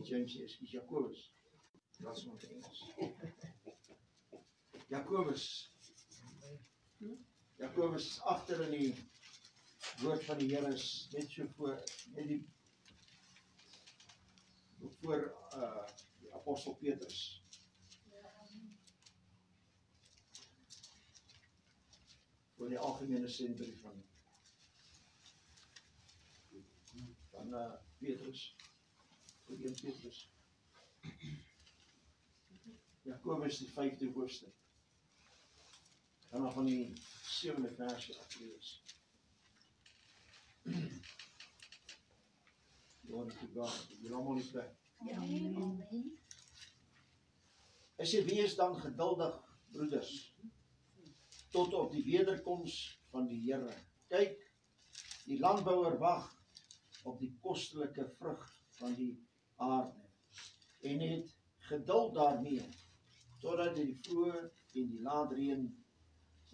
James sê, is Jakobus. Dat is nog Engels. Jakobus. Jakobus is agter in die woord van die Here is net so voor, net die voor die apostel Petrus. Voor die algemene sendbrief van Petrus. Voor 1 Petrus. Jakobus die 5de hoofstuk. Gaan dan van die 7de versie aflees. Glory to God. Jy allemaal nie plek. Amen. Hy sê, wees dan geduldig, broeders, tot op die wederkoms van die Here. Kyk, die landbouer wag op die kostelike vrug van die aarde en het geduld daarmee totdat hy die vroeë en die laatreën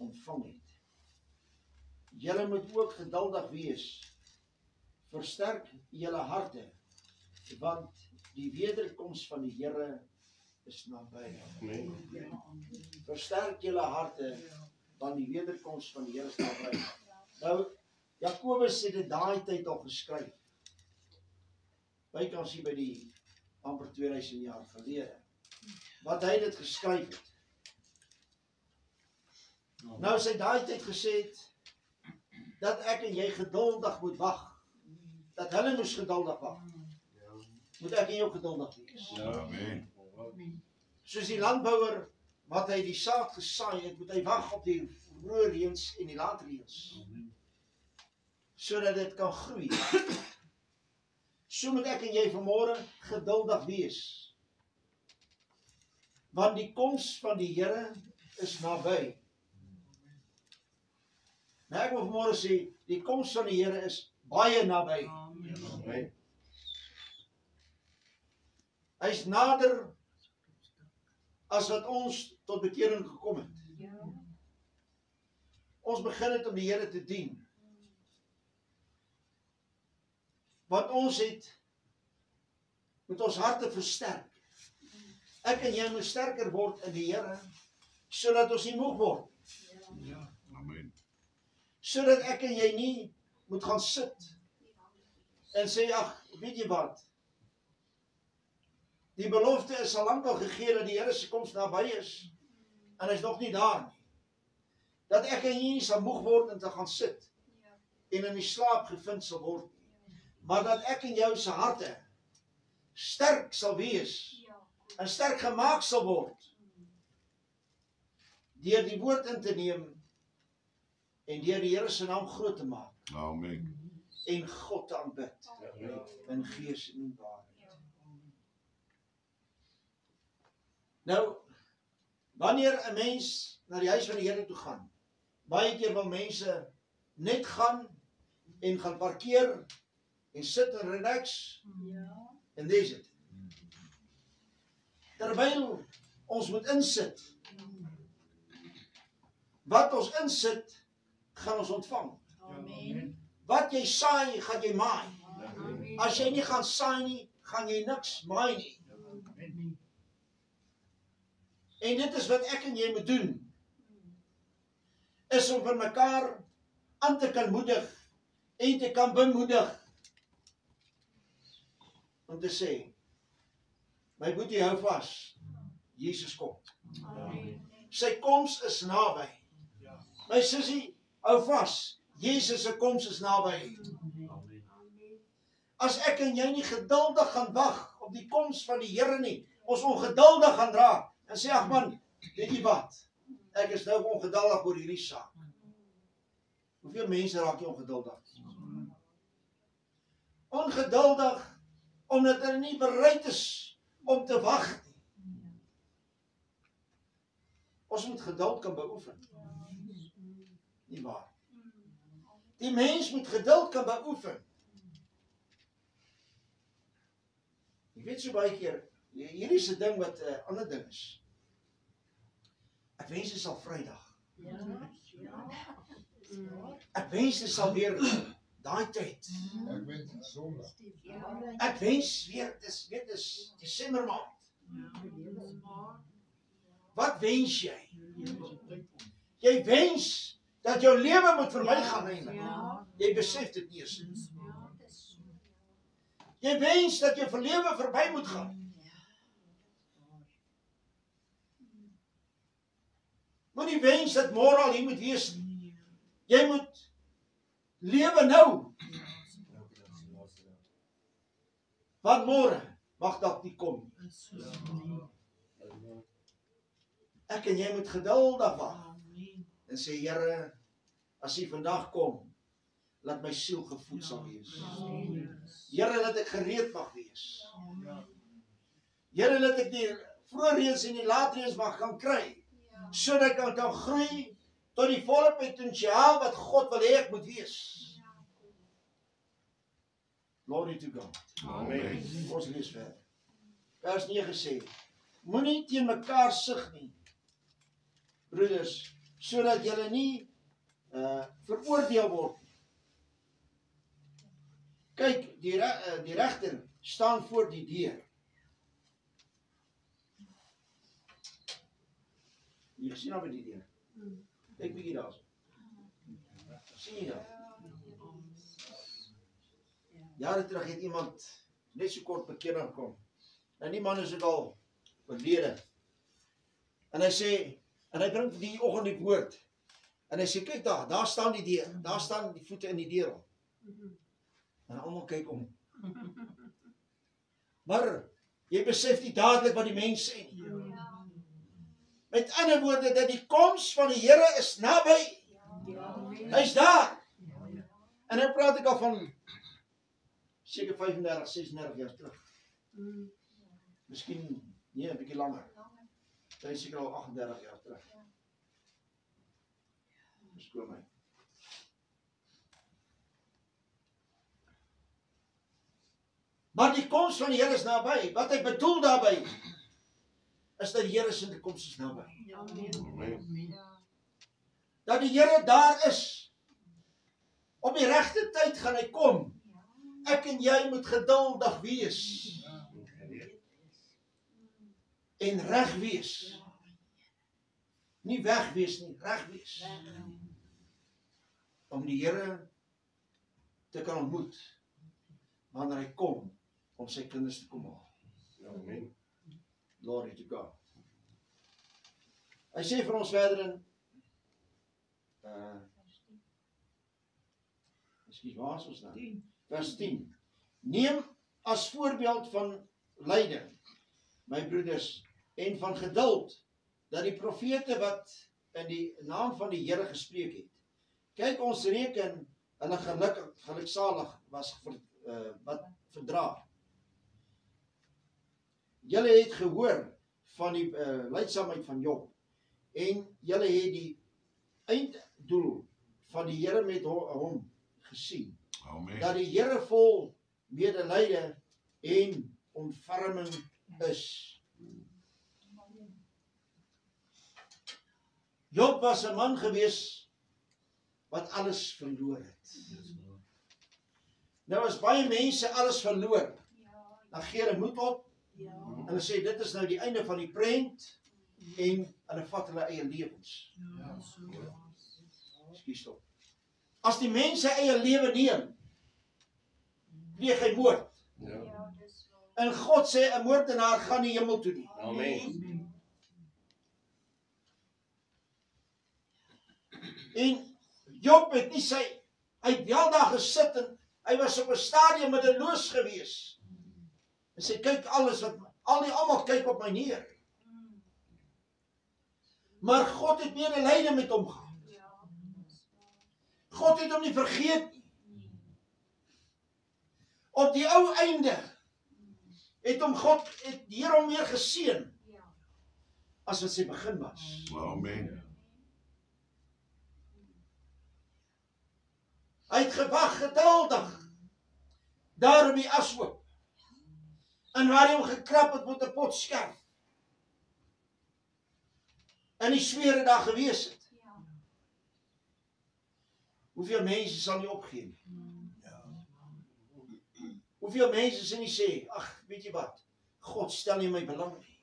ontvang het. Julle moet ook geduldig wees. Versterk julle harte, want die wederkoms van die Here is naby. Versterk julle harte, want die wederkoms van die Here is naby. Nou, Jakobus het dit daai tyd al geskryf. Bykans hier by die amper 2000 jaar gelede. Wat hy dit geskryf het. Nou sy daai tyd gesê het, dat ek en jy geduldig moet wag. Dat hulle moes geduldig wag. Moet ek en jy ook geduldig wees. Amen. Soos die landbouer, wat hy die saad gesaai het, moet hy wag op die vroeë reëns en die laat reëns. Sodat dit kan groei. So moet ek en jy vanmôre geduldig wees. Want die koms van die Here is naby. Nou ek wil vanmôre sê, die koms van die Here is baie naby. Amen. Hy is nader as wat ons tot bekering gekom het. Ons begin het om die Here te dien. Want ons het met ons harte versterk. Ek en jy moet sterker word in die Here, sodat ons nie moeg word. Amen. Sodat ek en jy nie moet gaan sit en sê, ag, weet jy wat? Die belofte is al lank al gegee dat die Here se koms naby is en hy's nog nie daar nie. Dat ek en jy nie sal moeg word en te gaan sit en in die slaap gevind sal word nie. Maar dat ek en jou se harte sterk sal wees en sterk gemaak sal word deur die woord in te neem en deur die Here se naam groot te maak. Amen. En God te aanbid in gees en in waarheid. Nou, wanneer 'n mens na die huis van die Here toe gaan, baie keer wil mense net gaan en gaan parkeer en sit en relax en dis dit. Terwyl ons moet insit, wat ons insit, gaan ons ontvang. Amen. Wat jy saai, gaan jy maai. As jy nie gaan saai nie, gaan jy niks maai nie. En dit is wat ek en jy moet doen. Is om vir mekaar aan te kan moedig en te kan bemoedig. Om te sê, my boetie hou vas, Jesus kom. Sy koms is naby. My sussie, hou vas, Jesus se koms is naby. As ek en jy nie geduldig gaan wag op die koms van die Here nie, ons ongeduldig gaan raak en sê, ag man, weet jy wat? Ek is nou ongeduldig oor hierdie saak. Hoeveel mense raak jy ongeduldig? Ongeduldig omdat hulle nie bereid is om te wag nie. Ons moet geduld kan beoefen. Nie waar? Die mens moet geduld kan beoefen. Ek weet so baie keer, hierdie is 'n ding wat 'n ander ding is. Ek wens dit sal Vrydag. Ek wens dit sal weer daai tyd. Ek wens Sondag. Ek wens weer, dis Desember maand. Wat wens jy? Jy wens dat jou lewe moet verbygaan eintlik. Jy besef dit nie eens nie. Jy wens dat jou lewe verby moet gaan. Moenie wens dat môre al hier moet wees nie. Jy moet lewe nou. Want môre mag dalk nie kom nie. Ek en jy moet geduldig wag. En sê, Here, as U vandag kom, laat my siel gevoed sal wees. Here, laat ek gereed mag wees. Here, laat ek die vroeë reëns en die laat reëns mag kan kry, sodat ek kan groei tot die volle potensiaal wat God wil hê ek moet wees. Glory to God. Amen. Ons lees verder. Vers 9 sê, moenie teen mekaar sug nie, broeders, sodat julle nie veroordeel word. Kyk, die regter staan voor die deur. Jy gesien nou by die deur. Kyk bietjie daar. Sien jy dat? Jare terug het iemand net so kort bekering gekom. En die man is ook al oorlede. En hy sê, en hy bring die oggend die woord. En hy sê, kyk daar staan die deur. Daar staan die voete in die deur al. En almal kyk om. Maar jy besef nie dadelik wat die mens sê nie. Met ander woorde, dat die koms van die Here is naby. Hy's daar. En nou praat ek al van seker 35, 36 jaar terug. Miskien nee, 'n bietjie langer. Dit is seker al 38 jaar terug. Verskoon my. Maar die koms van die Here is naby. Wat hy bedoel daarby is dat die Here se koms is naby. Amen. Dat die Here daar is. Op die regte tyd gaan hy kom. Ek en jy moet geduldig wees. En reg wees. Nie weg wees nie, reg wees. Om die Here te kan ontmoet wanneer hy kom om sy kinders te kom haal. Amen. Glory to God. Hy sê vir ons verder in Ekskuus, waar is ons nou? Vers 10. Neem as voorbeeld van lyding, my broeders, en van geduld, dat die profete wat in die naam van die Here gespreek het. Kyk, ons reken hulle geluksalig was wat verdra. Julle het gehoor van die lydsaamheid van Job, en julle het die einddoel van die Here met hom gesien. Amen. Dat die Here vol medelyde en ontferming is. Job was 'n man gewees wat alles verloor het. Nou as baie mense alles verloor, dan gee hulle moed op en hulle sê dit is nou die einde van die prent en hulle vat hulle eie lewens. Ekskuus tog. As die mense eie lewe neem, pleeg hy moord. Ja. En God sê 'n moordenaar gaan nie hemel toe nie. Amen. En Job het nie hy het wel daar gesit en hy was op 'n stadium middeloos gewees. En sê kyk alles wat almal kyk op my neer. Maar God het medelyde met hom gehad. God het hom nie vergeet nie. Op die ou einde het die Here hom weer geseën as wat sy begin was. Amen. Hy het gewag geduldig daar op die ashoop. En waar hy hom gekrap het met 'n pot skerp. En die swere daar gewees het. Hoeveel mense sal nie opgee nie? Hoeveel mense sien nie sê, ag, weet jy wat? God stel nie my belang nie.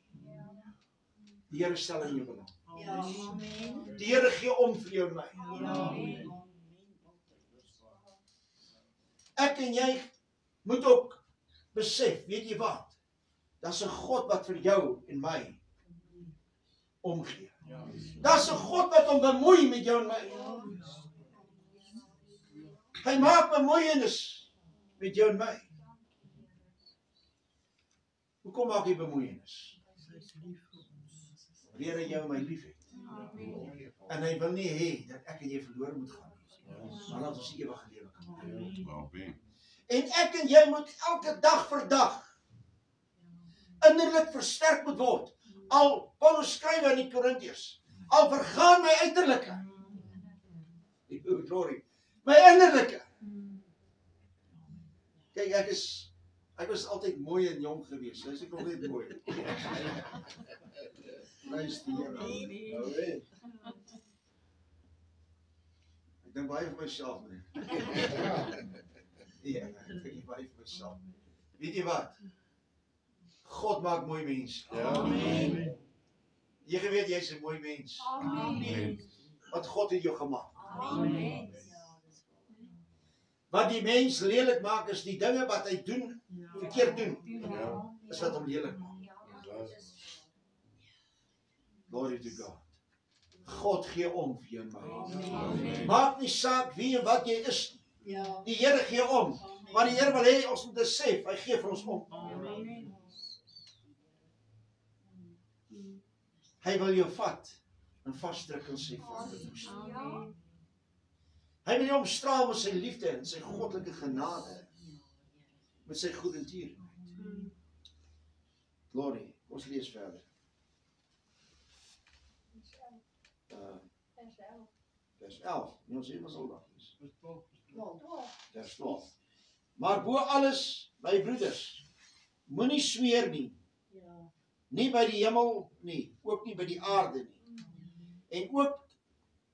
Die Here stel in jou belang. Ja, amen. Die Here gee om vir jou en my. Ja. Ek en jy moet ook besef, weet jy wat? Daar's 'n God wat vir jou en my omgee. Daar's 'n God wat hom bemoei met jou en my. Hy maak bemoeienis met jou en my. Hoekom maak hy bemoeienis? Omdat hy jou en my lief het. En hy wil nie hê dat ek en jy verlore moet gaan nie. Maar dat ons die ewige lewe kan hê. En ek en jy moet elke dag vir dag innerlik versterk moet word. Al Paulus skryf aan die Korintiërs, al vergaan my uiterlike. Glory. My innerlike. Kyk, ek was altyd mooi en jong geweest. Dis ek nog net mooi. Prys die Here. Amen. Ek dink baie vir myself, meneer. Ja, ek dink baie vir myself. Weet jy wat? God maak mooi mense. Amen. Jy weet jy's 'n mooi mens. Amen. Wat God het jou gemaak. Amen. Wat die mens lelik maak is die dinge wat hy doen, verkeerd doen. Is wat hom lelik maak. Glory to God. God gee om vir jou en my. Maak nie saak wie en wat jy is nie. Ja. Die Here gee om. Maar die Here wil hê ons moet besef, hy gee vir ons om. Hy wil jou vat en vasdruk en sê vas. Hy wil jou omstraal met sy liefde en sy goddelike genade. Met sy goedertierenheid. Glory. Ons lees verder. Vers 11. Nie ons sê ons sal dag lees. Vers 12. Maar bo alles, my broeders, moenie sweer nie. Nie by die hemel nie, ook nie by die aarde nie. En ook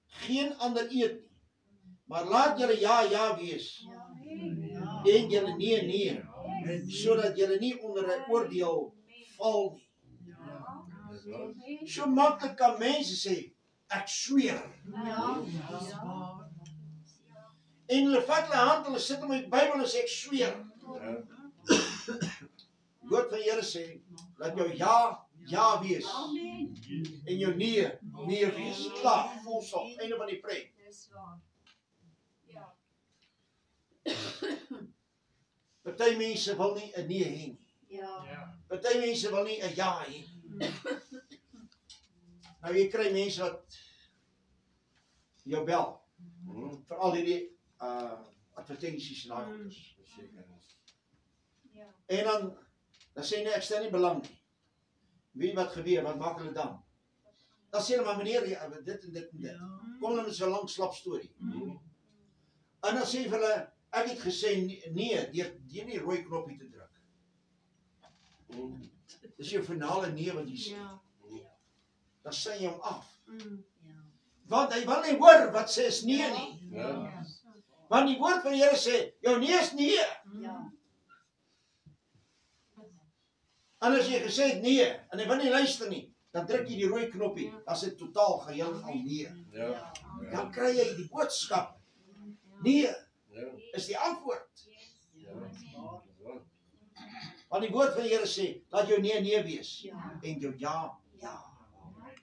geen ander eed nie. Maar laat julle ja, ja wees. En julle nee, nee. Sodat julle nie onder 'n oordeel val nie. So maklik kan mense sê, ek sweer. En hulle vat hulle hand, hulle sit in my Bybel en sê, ek sweer. Woord van die Here sê, laat jou ja, ja wees. En jou nee, nee wees. Klaar, volstop, einde van die preek. Party mense wil nie 'n nee hê nie. Party mense wil nie 'n ja hê nie. Nou jy kry mense wat jou bel. Vir al hierdie advertensies en daai goeders. En dan sê nee, ek stel nie belang nie. Weet wat gebeur, wat maak hulle dan? Dan sê hulle maar meneer, dit en dit en dit. Kom dan met so 'n lang slap storie. En dan sê hulle, ek het gesê nee, deur die rooi knoppie te druk. Dis jou finale nee wat jy sê. Dan sê jy hom af. Want hy wil nie hoor wat sê is nee nie. Want die woord van die Here sê, jou nee is nee. En as jy gesê het nee, en hy wil nie luister nie, dan druk jy die rooi knoppie, as dit totaal geheel al nee. Dan kry jy die boodskap. Nee, is die antwoord. Want die woord van die Here sê, laat jou nee, nee wees. En jou ja, ja.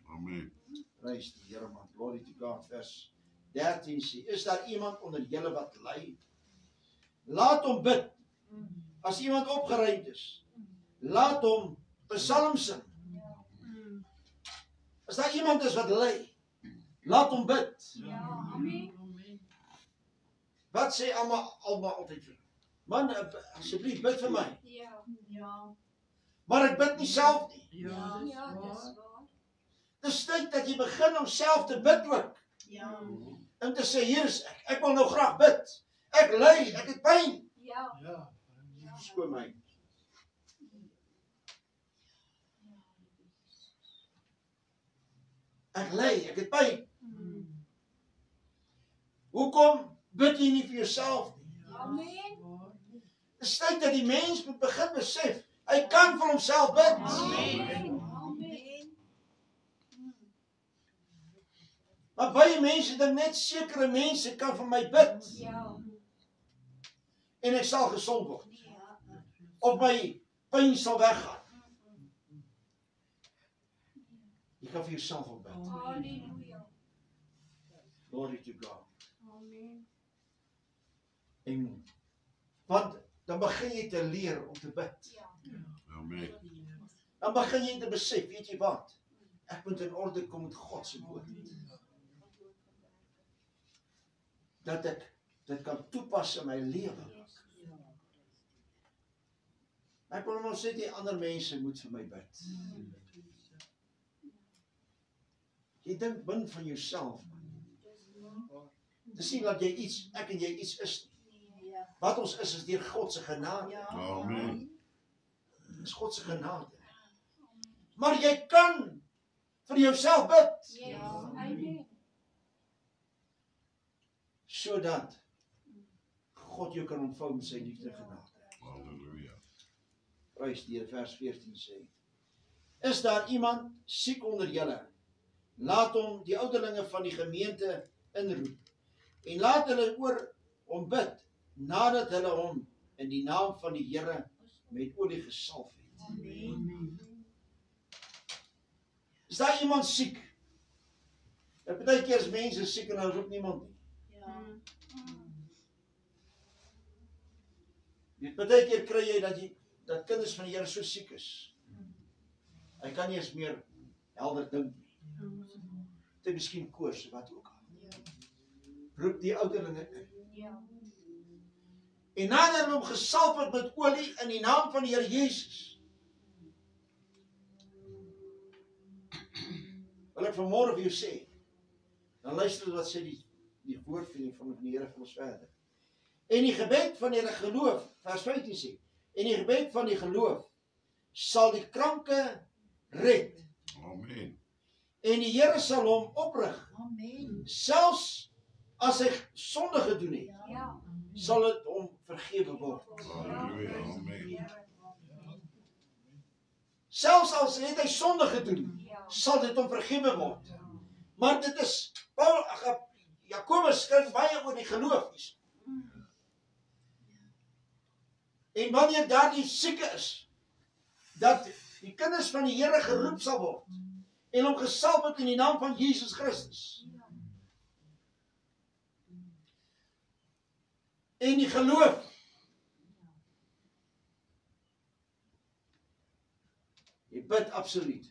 Amen. Prys die Here man, glory to God. Vers 13 sê, is daar iemand onder julle wat ly? Laat hom bid. As iemand opgeruimd is, laat hom psalm sing. As daar iemand is wat ly, laat hom bid. Wat sê almal altyd vir? Man, asseblief bid vir my. Maar ek bid nie self nie. Dis tyd dat jy begin om self te bid ook. En te sê, hier is ek wil nou graag bid. Ek ly, ek het pyn. Skoon my. Ek ly, ek het pyn. Hoekom bid jy nie vir jouself nie? Dis tyd dat die mens moet begin besef, hy kan vir homself bid. Amen. Maar baie mense dink net sekere mense kan vir my bid Ja. en ek sal gesond word. Ja. Of my pyn sal weggaan. Jy kan vir jouself ook bid. Halleluja. Glory to God. Amen. En want dan begin jy te leer om te bid. Ja. Amen. Dan begin jy te besef, weet jy wat? Ek moet in orde kom met God se woord. Dat ek dit kan toepas in my lewe. Ek wil maar sê die ander mense moet vir my bid. Jy dink min van jouself. Dis nie dat jy iets, ek en jy iets is nie. Ja. Wat ons is deur God se genade. Ja. Amen. Dis God se genade. Maar jy kan vir jouself bid Ja. Amen. sodat God jou kan ontvou met sy liefde en genade. Halleluja. Prys die Here, vers 14 sê. Is daar iemand siek onder julle? Laat hom die ouderlinge van die gemeente inroep en laat hulle oor hom bid nadat hulle hom in die naam van die Here met olie gesalf het. Amen. Is daar iemand siek? Baie keer is mense siek en dan roep niemand nie. Ja. Baie keer kry jy dat kinders van die Here so siek is. Hy kan nie eens meer helder dink nie. Dit is miskien koors, wat ook al. Roep die ouderlinge in. Ja. En nadat hulle hom gesalf het met olie in die naam van die Here Jesus. Wil ek vanmôre vir jou sê, dan luister wat sê die woord van die Here vir ons verder. En die gebed van die geloof, vers 15 sê, en die gebed van die geloof sal die kranke red. Amen. En die Here sal hom oprig, Amen. selfs as hy sonde gedoen het, Ja. sal dit hom vergewe word. Halleluja. Amen. Selfs as het hy sonde gedoen, Ja. sal dit hom vergewe word. Maar dit is Jakobus skryf baie oor die geloof hier. En wanneer daardie sieke is, dat die kinders van die Here geroep sal word en hom gesalf het in die naam van Jesus Christus. En die geloof. Jy bid absoluut.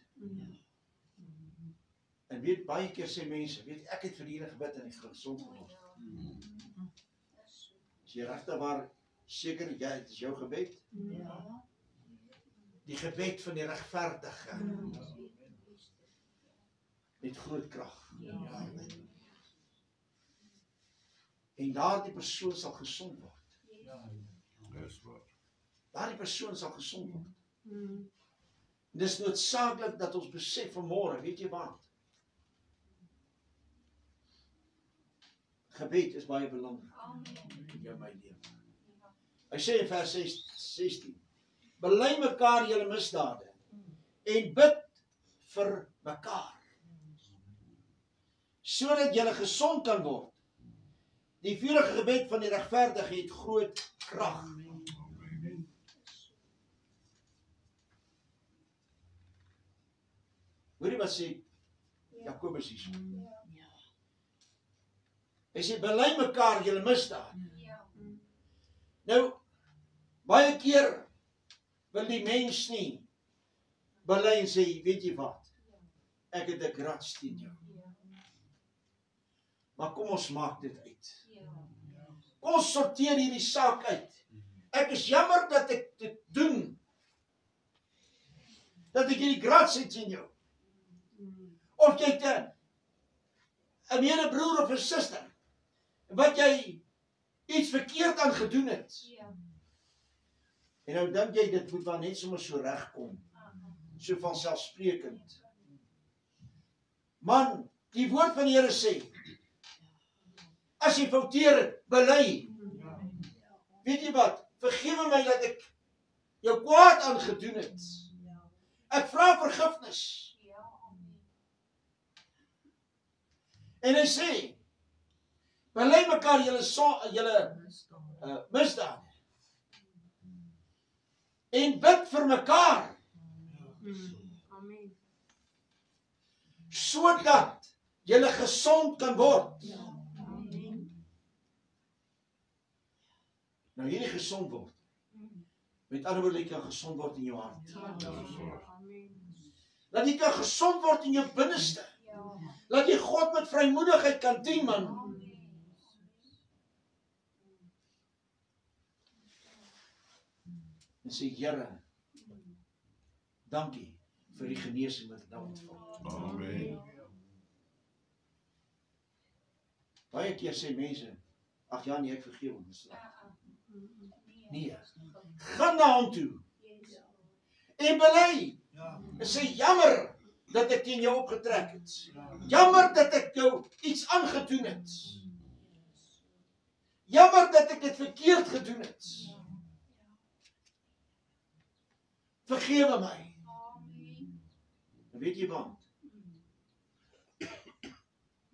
En weet, baie keer sê mense, weet ek het vir die Here gebid en ek is gesond geword. Is jy regtig waar seker dit is jou gebed? Ja. Die gebed van die regverdige met groot krag. En daardie persoon sal gesond word. Dis waar. Daardie persoon sal gesond word. Dis noodsaaklik dat ons besef vanmôre, weet jy wat? Gebed is baie belangrik in jou my lewe. Hy sê in vers 16: Bely mekaar julle misdade en bid vir mekaar, sodat julle gesond kan word. Die vurige gebed van die regverdige het groot krag. Hoorie wat sê Jakobus hierso. Hy sê bely mekaar julle misdade. Nou baie keer wil die mens nie bely en sê, weet jy wat? Ek het 'n grudge teen jou. Maar kom ons maak dit uit. Kom ons sorteer hierdie saak uit. Ek is jammer dat ek dit doen. Dat ek hierdie grudge het teen jou. Of jy het 'n medebroer of 'n suster wat jy iets verkeerd aan gedoen het. En nou dink jy dit moet maar net sommer so regkom. So van selfsprekend. Man, die woord van die Here sê, as jy fouteer het, bely. Weet jy wat? vergewe my dat ek jou kwaad aangedoen het. Ek vra vergifnis. En hy sê, bely mekaar julle misdade. En bid vir mekaar, sodat julle gesond kan word. Nou hierdie gesond word. Met ander woorde, jy kan gesond word in jou hart. Dat jy kan gesond word in jou binneste. Dat jy God met vrymoedigheid kan dien, man. En sê, Here, dankie vir die genesing wat ek nou ontvang. Amen. Baie keer sê mense, ag ja, nee, ek vergewe hom. Nee, gaan na hom toe en bely. En sê, jammer dat ek teen jou opgetrek het. Jammer dat ek jou iets aangedoen het. Jammer dat ek dit verkeerd gedoen het. Vergewe my. En weet jy wat?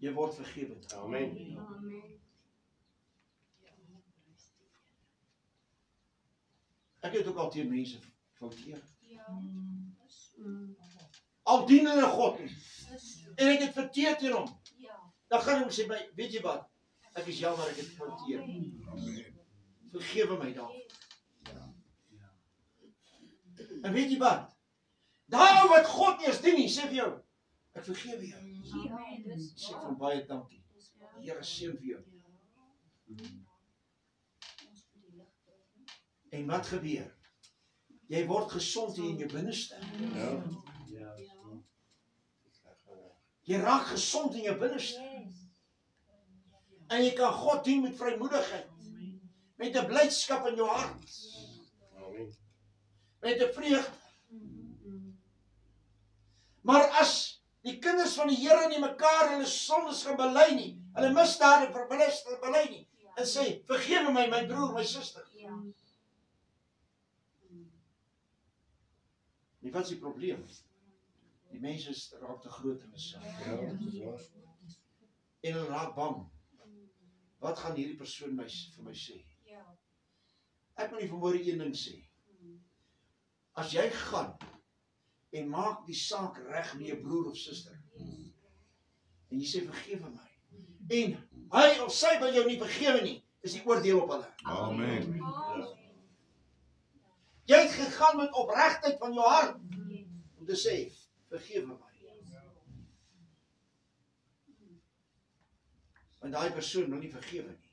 Jy word vergewe. Amen. Ek het ook al teen mense fouteer. Al dien hulle God nie. En ek het verkeerd teen hom. Dan gaan hy sê, weet jy wat? Ek is jammer, ek het fouteer. Vergewe my dan. En weet jy wat? Daar wat God nie eens dien nie, sê vir jou, ek vergewe jou. Sê van baie dankie. Die Here seën vir jou. En wat gebeur? Jy word gesond in jou binneste. Jy raak gesond in jou binneste. En jy kan God dien met vrymoedigheid. Met 'n blydskap in jou hart. Met 'n vreugde. Maar as die kinders van die Here nie mekaar hulle sondes gaan bely nie, hulle misdade bely nie, en sê, vergewe my, my broer, my suster. Nie, wat is die probleem? Die mense raak te groot in hulle self. En hulle raak bang. Wat gaan hierdie persoon vir my sê? Ek wil nie vanmôre een ding sê. As jy gaan en maak die saak reg met jou broer of suster, en jy sê vergewe my, en hy of sy wil jou nie vergewe nie, is die oordeel op hulle. Amen. Jy het gegaan met opregtheid van jou hart om te sê, vergewe my. Want daai persoon wil nie vergewe nie.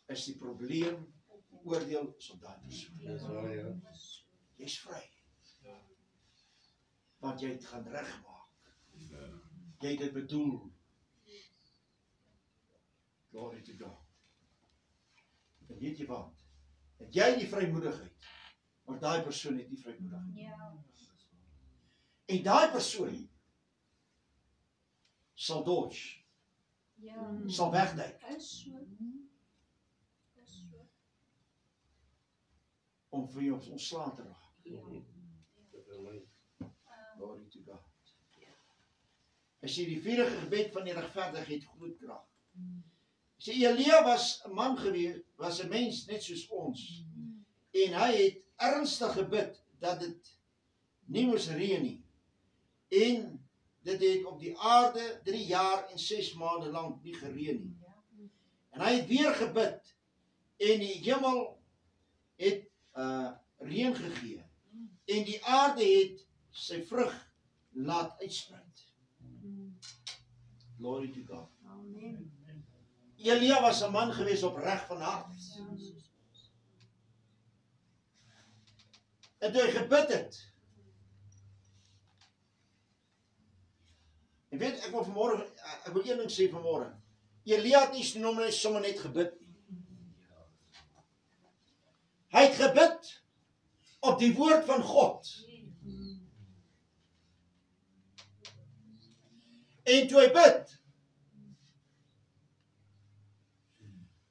Is die probleem, oordeel is op daai persoon. Jy's vry. Want jy het gaan regmaak. Jy het dit bedoel. Glory to God. En weet jy wat? Het jy die vrymoedigheid, maar daai persoon het nie vrymoedigheid. En daai persoon sal dodge. Sal wegduik. Om vir jou ontslaan te raak. Glory to God. As jy die vurige gebed van die regverdigheid groot krag. Sê Elia was 'n man gewees, was 'n mens net soos ons. En hy het ernstig gebid dat dit nie moes reën nie. En dit het op die aarde 3 jaar en 6 maande lank nie gereën nie. En hy het weer gebid en die hemel het reën gegee. En die aarde het sy vrug laat uitspruit. Glory to God. Amen. Elia was 'n man gewees opreg van hart. En toe hy gebid het. En weet, ek wil een ding sê vanmôre. Elia het nie sommer net gebid nie. Hy het gebid op die woord van God. En toe hy bid,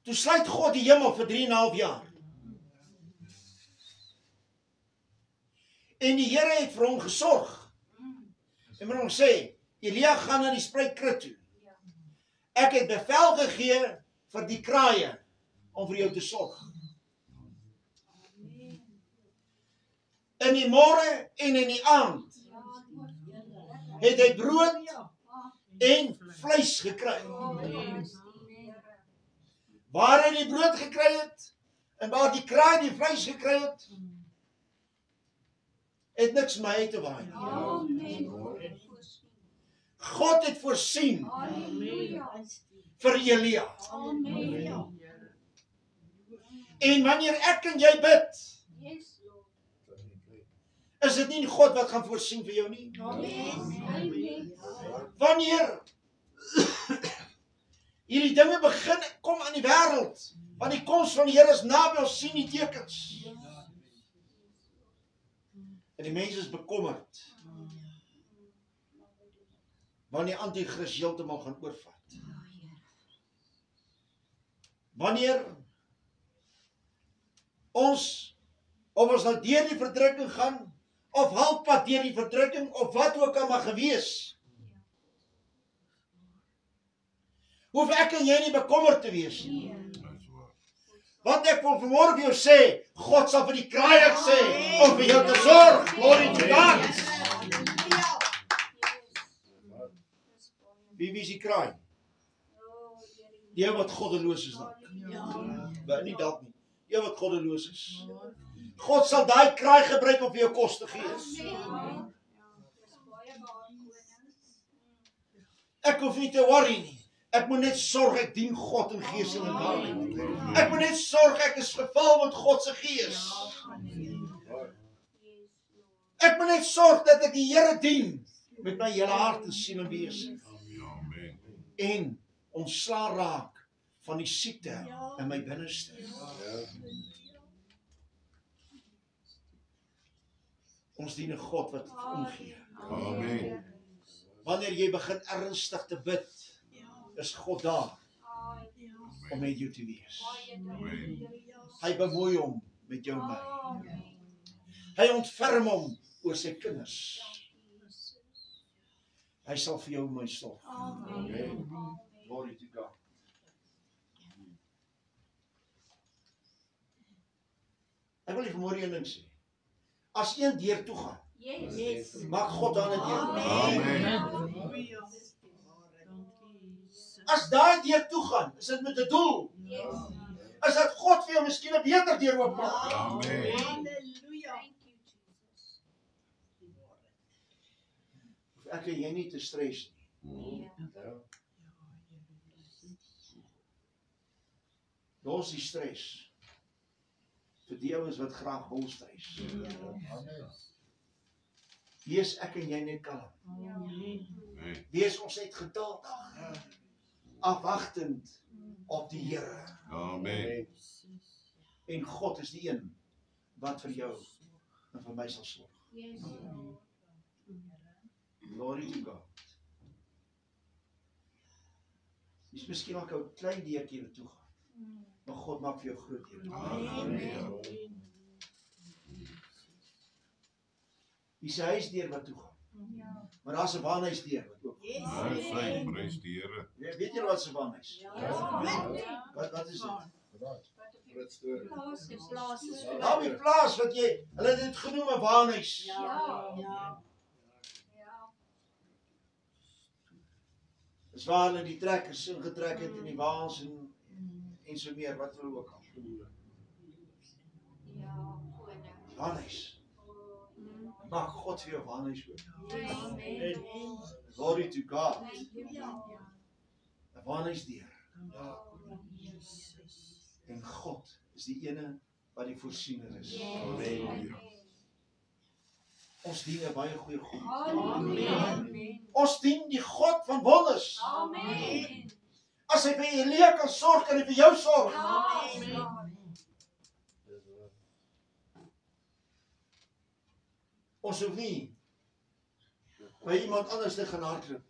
toe sluit God die hemel vir 3,5 jaar. En die Here het vir hom gesorg. En moet hom sê, Elia gaan na die spruitkrit toe. Ek het bevel gegee vir die kraaie om vir jou te sorg. In die môre en in die aand het hy brood en vleis gekry. Waar hy die brood gekry het en waar die kraai die vleis gekry het niks my uit te waai nie. God het voorsien vir Elia. En wanneer ek en jy bid, is dit nie God wat gaan voorsien vir jou nie. Wanneer hierdie dinge begin kom aan die wêreld, want die koms van die Here is naby, ons sien die tekens. En die mense is bekommerd. Wanneer anti-kris heeltemal gaan oorvat. Wanneer ons, of ons nou deur die verdrukking gaan, of halfpad deur die verdrukking, of wat ook al mag gewees, hoef ek en jy nie bekommerd te wees nie. Want ek wil vanmôre vir jou sê, God sal vir die kraaie sê, om vir jou te sorg. Glory to God. Wie is die kraai? Die wat goddeloos is dan. Nie dalk nie. Die wat goddeloos is. God sal daai kraai gebruik om vir jou kos te gee. Ek hoef nie te worry nie. Ek moet net sorg ek dien God in gees en in waarheid. Ek moet net sorg ek is gevul met God se gees. Ek moet net sorg dat ek die Here dien met my hele hart en siel en wese. En ontslaa raak van die siekte in my binneste. Ons dien 'n God wat omgee. Amen. Wanneer jy begin ernstig te bid, is God daar om met jou te wees. Hy bemoei hom met jou en my. Hy ontferm hom oor sy kinders. Hy sal vir jou en my sorg. Amen. Glory to God. Ek wil vanmôre een ding sê. As een deur toe gaan, maak God daar 'n deur. Amen. As daai deur toe gaan, is dit met 'n doel. Is dat God vir jou miskien 'n beter deur oopmaak. Amen. Ek en jy nie te stres nie. Los die stres. Vir die ouens wat graag wil stres. Wees ek en jy net kalm. Wees ons net geduldig. Afwagtend op die Here. Amen. En God is die een wat vir jou en vir my sal sorg. Glory to God. Dis miskien ook 'n klein deurtjie wat toe gaan. Maar God maak vir jou groot deur. Amen. Dis 'n huisdeur wat toe gaan. Maar daar's 'n waanhuisdeur wat ook. Sy prys die Here. Weet julle wat 'n waanhuis? Wat is dit? Nou die plaas wat jy, hulle het dit genoem 'n waanhuis. Dis waar hulle die trekkers ingetrek het in die waans en so meer wat hulle ook al. Waanhuis. Maak God vir jou waanhuis oop. Glory to God. 'n Waanhuisdeur. En God is die ene wat die voorsiener is. Amen. Ons dien 'n baie goeie God. Amen. Ons dien die God van wonders. Amen. As hy vir Elia kan sorg, kan hy vir jou sorg. Amen. Ons hoef nie by iemand anders te gaan hardloop.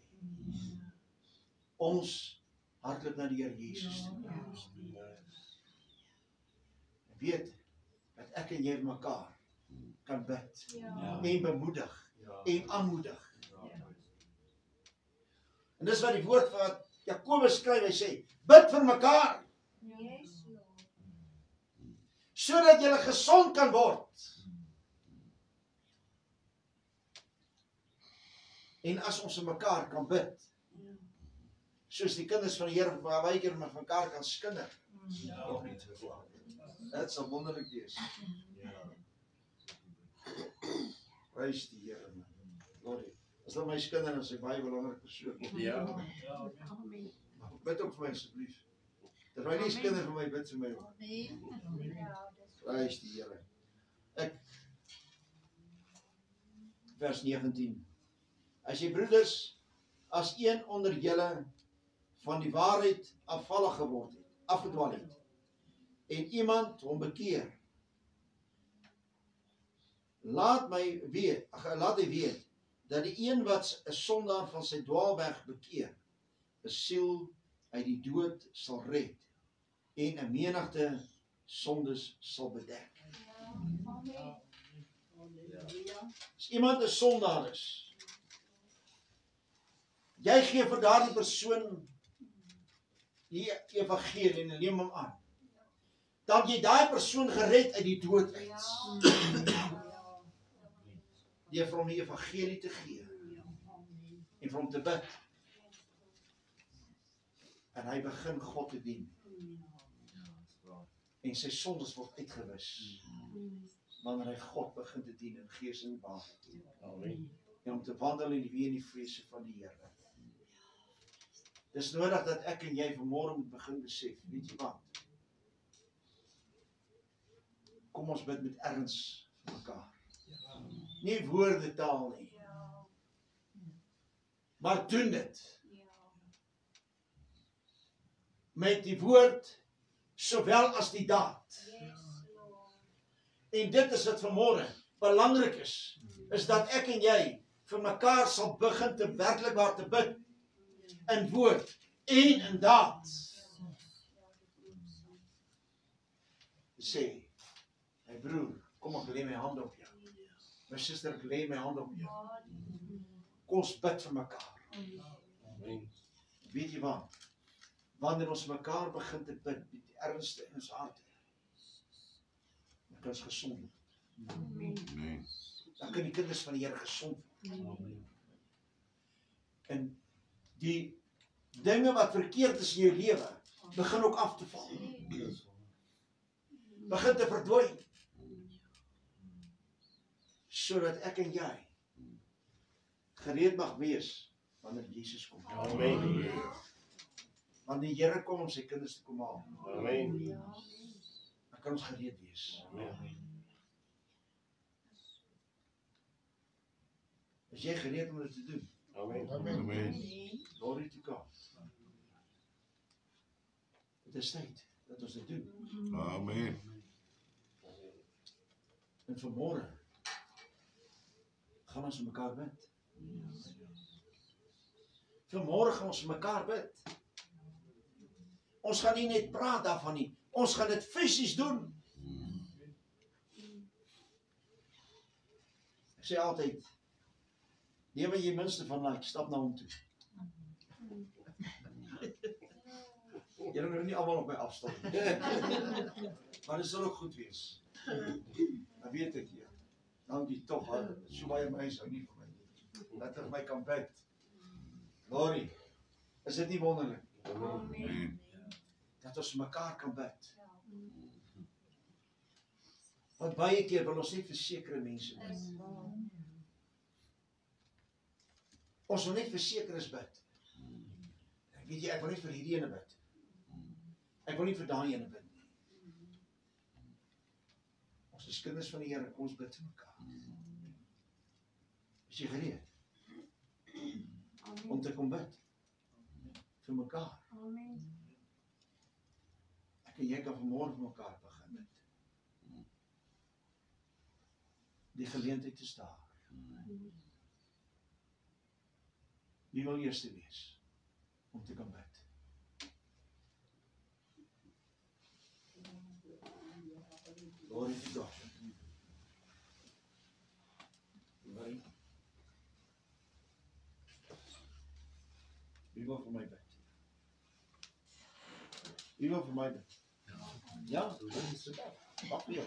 Ons hardloop na die Here Jesus toe. Weet dat ek en jy mekaar kan bid Ja. en bemoedig en aanmoedig. En dis wat die woord wat Jakobus skryf, hy sê, bid vir mekaar, Yes, Lord. sodat julle gesond kan word. En as ons vir mekaar kan bid, soos die kinders van die Here baie keer met mekaar kan skinder, dit sal wonderlik wees. Prys die Here. Glory. As hulle my skinder, is ek baie belangrike persoon. Amen. Bid ook vir my asseblief. Terwyl die skinder vir my bid vir my. Ja, dis Prys die Here. Vers 19. As jy broeders, as een onder julle van die waarheid afvallig geword het, afgedwaal het, en iemand hom bekeer, laat hy weet, dat die een wat 'n sondaar van sy dwaalweg bekeer, 'n siel uit die dood sal red, en 'n menigte sondes sal bedek. Amen. As iemand 'n sondaar is, jy gee vir daardie persoon die evangelie en neem hom aan, dan jy daai persoon gered uit die dood uit. Deur vir hom die evangelie te gee en vir hom te bid. En hy begin God te dien. En sy sondes word uitgewis. Wanneer hy God begin te dien in gees en waarheid. En om te wandel in die weë en die vrese van die Here. Dis nodig dat ek en jy vanmôre moet begin besef, weet jy wat? Kom ons bid met erns vir mekaar. Nie woorde taal nie, maar doen dit. Met die woord, sowel as die daad. En dit is wat vanmôre belangrik is dat ek en jy vir mekaar sal begin te werklikwaar te bid, in woord en in daad. Sê, my broer, kom ek lê my hand op jou. My suster, ek lê my hand op jou. Kom ons bid vir mekaar. Weet jy wat? Wanneer ons mekaar begin te bid met die ernstigste in ons harte, dan kan ons gesond word. Amen. Dan kan die kinders van die Here gesond word. En die dinge wat verkeerd is in jou lewe, begin ook af te val. Begin te verdwyn. Sodat ek en jy gereed mag wees wanneer Jesus kom. Amen. Wanneer die Here kom om sy kinders te kom haal, Amen. dan kan ons gereed wees. Is jy gereed om dit te doen? Amen. Amen. Glory to God. Dit is tyd dat ons dit doen. Amen. En vanmôre gaan ons vir mekaar bid. Vanmôre gaan ons vir mekaar bid. Ons gaan nie net praat daarvan nie. Ons gaan dit fisies doen. Ek sê altyd, die wat jy minste van like, stap na hom toe. Julle moet nie almal op my afstap nie. Maar dit sal ook goed wees. Dan weet ek hier. Dankie tog, so baie mense hou nie van my nie. Dat ek my kan bid. Glory. Is dit nie wonderlik? Amen. Dat ons mekaar kan bid. Want baie keer wil ons net vir sekere mense bid. Ons wil net vir sekeres bid. Weet jy, ek wil net vir hierdie ene bid. Ek wil nie vir daai ene bid nie. Ons is kinders van die Here, kom ons bid vir mekaar. Is jy gereed om te kom bid vir mekaar? Ek en jy kan vanmôre vir mekaar begin bid. Die geleentheid is daar. Wie wil eerste wees om te kan bid? Glory to God. Wie wil vir my bid? Wie wil vir my bid? Ja, dit is dit. Wat weer?